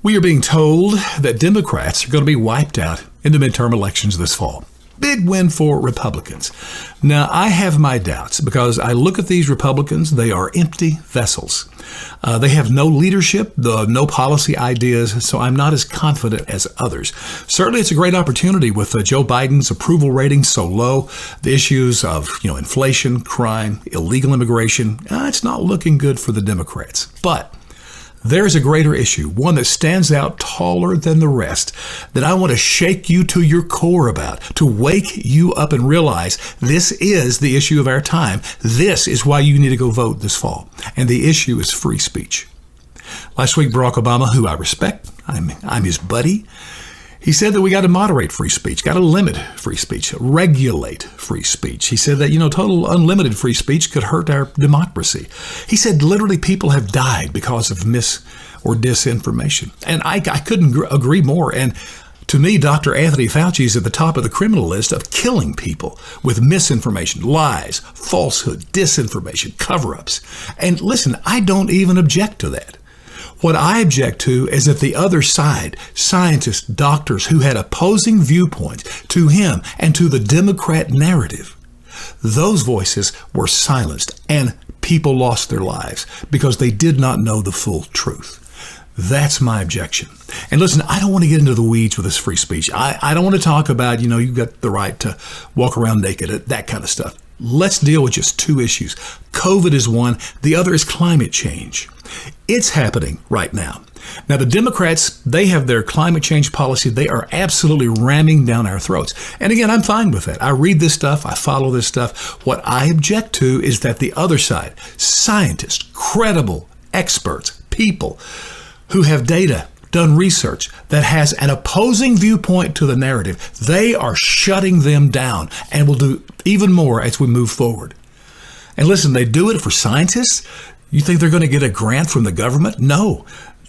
We are being told that Democrats are going to be wiped out in the midterm elections this fall. Big win for Republicans. Now, I have my doubts because I look at these Republicans. They are empty vessels. They have no leadership, no policy ideas, so I'm not as confident as others. Certainly, it's a great opportunity with Joe Biden's approval rating so low. The issues of inflation, crime, illegal immigration, it's not looking good for the Democrats. But there's a greater issue, one that stands out taller than the rest, that I want to shake you to your core about, to wake you up and realize this is the issue of our time. This is why you need to go vote this fall. And the issue is free speech. Last week, Barack Obama, who I respect, I'm his buddy, he said that we got to moderate free speech, got to limit free speech, regulate free speech. He said that, total unlimited free speech could hurt our democracy. He said literally people have died because of mis or disinformation. And I couldn't agree more. And to me, Dr. Anthony Fauci is at the top of the criminal list of killing people with misinformation, lies, falsehood, disinformation, cover-ups. And listen, I don't even object to that. What I object to is that the other side, scientists, doctors who had opposing viewpoints to him and to the Democrat narrative, those voices were silenced and people lost their lives because they did not know the full truth. That's my objection. And listen, I don't want to get into the weeds with this free speech. I don't want to talk about, you've got the right to walk around naked, that kind of stuff. Let's deal with just two issues. COVID is one. The other is climate change. It's happening right now. Now, the Democrats, they have their climate change policy. They are absolutely ramming down our throats. And again, I'm fine with that. I read this stuff. I follow this stuff. What I object to is that the other side, scientists, credible experts, people who have data, done research that has an opposing viewpoint to the narrative, they are shutting them down and will do even more as we move forward. And listen, they do it for scientists. You think they're going to get a grant from the government? No.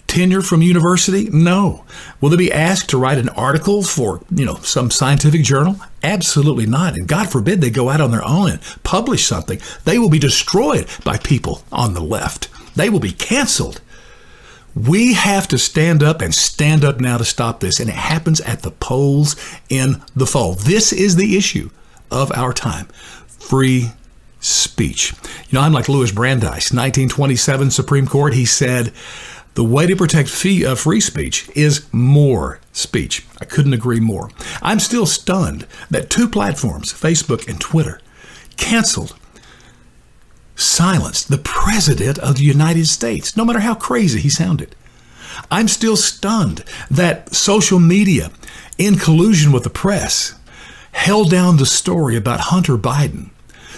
Tenure from university? No. Will they be asked to write an article for, some scientific journal? Absolutely not. And God forbid they go out on their own and publish something. They will be destroyed by people on the left. They will be canceled. We have to stand up and stand up now to stop this. And it happens at the polls in the fall. This is the issue of our time. Free speech. I'm like Louis Brandeis, 1927 Supreme Court. He said, the way to protect free speech is more speech. I couldn't agree more. I'm still stunned that two platforms, Facebook and Twitter, silenced the President of the United States, no matter how crazy he sounded. I'm still stunned that social media, in collusion with the press, held down the story about Hunter Biden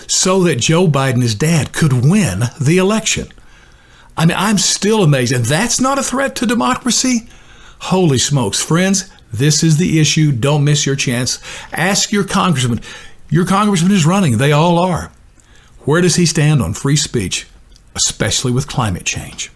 so that Joe Biden, his dad, could win the election. I'm still amazed. And that's not a threat to democracy? Holy smokes, friends, this is the issue. Don't miss your chance. Ask your congressman. Your congressman is running. They all are. Where does he stand on free speech, especially with climate change?